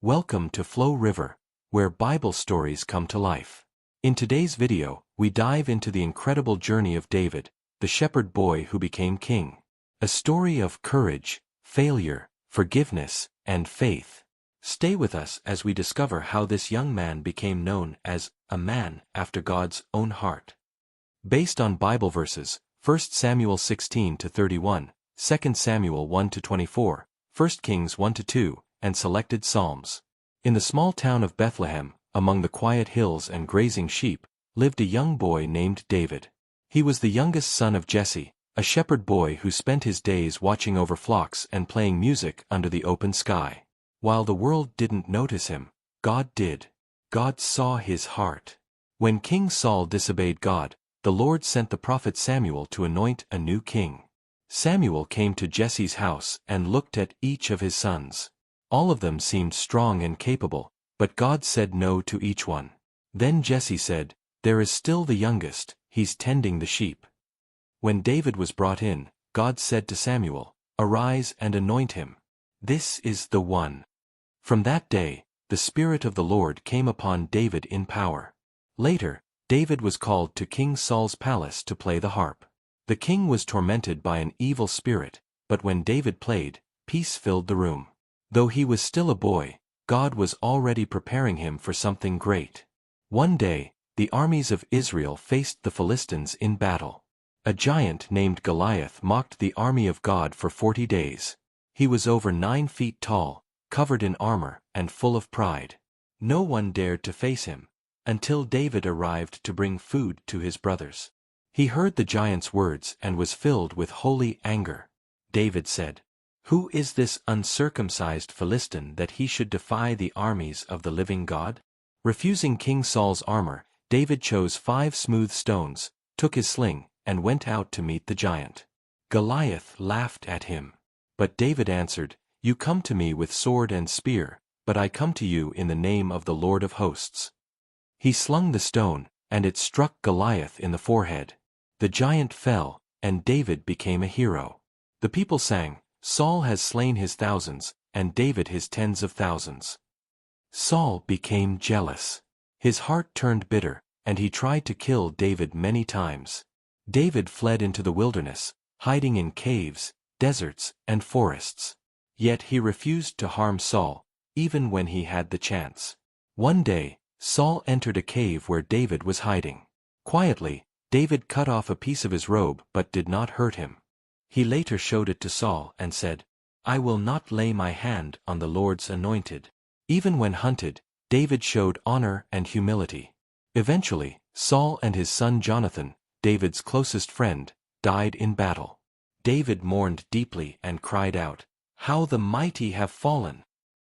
Welcome to Flow River, where Bible stories come to life. In today's video, we dive into the incredible journey of David, the shepherd boy who became king. A story of courage, failure, forgiveness, and faith. Stay with us as we discover how this young man became known as a man after God's own heart. Based on Bible verses, 1 Samuel 16-31, 2 Samuel 1-24, 1 Kings 1-2, and selected Psalms. In the small town of Bethlehem, among the quiet hills and grazing sheep, lived a young boy named David. He was the youngest son of Jesse, a shepherd boy who spent his days watching over flocks and playing music under the open sky. While the world didn't notice him, God did. God saw his heart. When King Saul disobeyed God, the Lord sent the prophet Samuel to anoint a new king. Samuel came to Jesse's house and looked at each of his sons. All of them seemed strong and capable, but God said no to each one. Then Jesse said, "There is still the youngest, he's tending the sheep." When David was brought in, God said to Samuel, "Arise and anoint him. This is the one." From that day, the Spirit of the Lord came upon David in power. Later, David was called to King Saul's palace to play the harp. The king was tormented by an evil spirit, but when David played, peace filled the room. Though he was still a boy, God was already preparing him for something great. One day, the armies of Israel faced the Philistines in battle. A giant named Goliath mocked the army of God for 40 days. He was over 9 feet tall, covered in armor, and full of pride. No one dared to face him, until David arrived to bring food to his brothers. He heard the giant's words and was filled with holy anger. David said, "Who is this uncircumcised Philistine that he should defy the armies of the living God?" Refusing King Saul's armor, David chose 5 smooth stones, took his sling, and went out to meet the giant. Goliath laughed at him. But David answered, "You come to me with sword and spear, but I come to you in the name of the Lord of hosts." He slung the stone, and it struck Goliath in the forehead. The giant fell, and David became a hero. The people sang, "Saul has slain his thousands, and David his tens of thousands." Saul became jealous. His heart turned bitter, and he tried to kill David many times. David fled into the wilderness, hiding in caves, deserts, and forests. Yet he refused to harm Saul, even when he had the chance. One day, Saul entered a cave where David was hiding. Quietly, David cut off a piece of his robe but did not hurt him. He later showed it to Saul and said, "I will not lay my hand on the Lord's anointed." Even when hunted, David showed honor and humility. Eventually, Saul and his son Jonathan, David's closest friend, died in battle. David mourned deeply and cried out, "How the mighty have fallen!"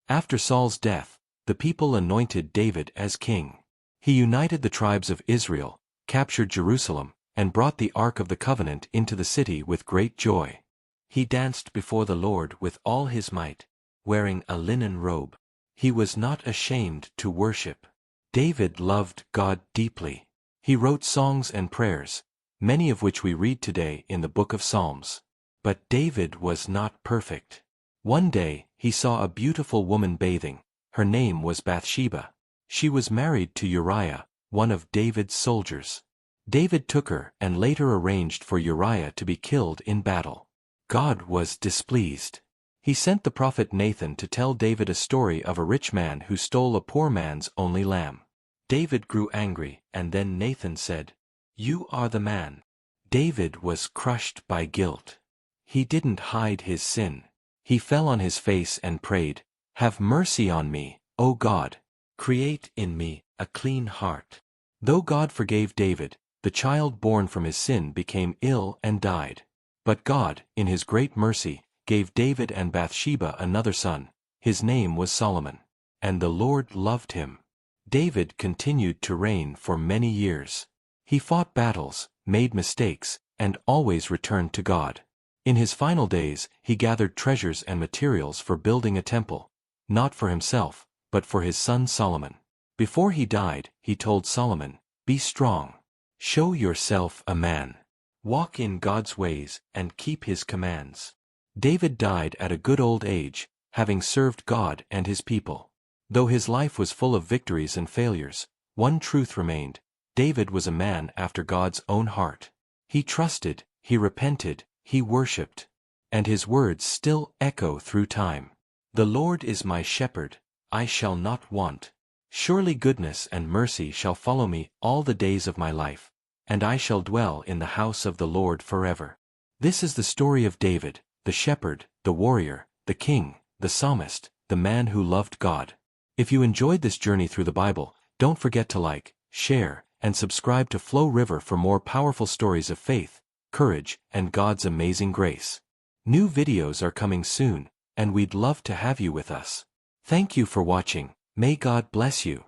After Saul's death, the people anointed David as king. He united the tribes of Israel, captured Jerusalem, and brought the Ark of the Covenant into the city with great joy. He danced before the Lord with all his might, wearing a linen robe. He was not ashamed to worship. David loved God deeply. He wrote songs and prayers, many of which we read today in the book of Psalms. But David was not perfect. One day, he saw a beautiful woman bathing. Her name was Bathsheba. She was married to Uriah, one of David's soldiers. David took her and later arranged for Uriah to be killed in battle. God was displeased. He sent the prophet Nathan to tell David a story of a rich man who stole a poor man's only lamb. David grew angry, and then Nathan said, "You are the man." David was crushed by guilt. He didn't hide his sin. He fell on his face and prayed, "Have mercy on me, O God. Create in me a clean heart." Though God forgave David, the child born from his sin became ill and died. But God, in his great mercy, gave David and Bathsheba another son. His name was Solomon. And the Lord loved him. David continued to reign for many years. He fought battles, made mistakes, and always returned to God. In his final days, he gathered treasures and materials for building a temple, not for himself, but for his son Solomon. Before he died, he told Solomon, "Be strong. Show yourself a man. Walk in God's ways and keep his commands." David died at a good old age, having served God and his people. Though his life was full of victories and failures, one truth remained: David was a man after God's own heart. He trusted, he repented, he worshipped. And his words still echo through time. "The Lord is my shepherd, I shall not want. Surely goodness and mercy shall follow me all the days of my life, and I shall dwell in the house of the Lord forever." This is the story of David, the shepherd, the warrior, the king, the psalmist, the man who loved God. If you enjoyed this journey through the Bible, don't forget to like, share, and subscribe to Flow River for more powerful stories of faith, courage, and God's amazing grace. New videos are coming soon, and we'd love to have you with us. Thank you for watching. May God bless you.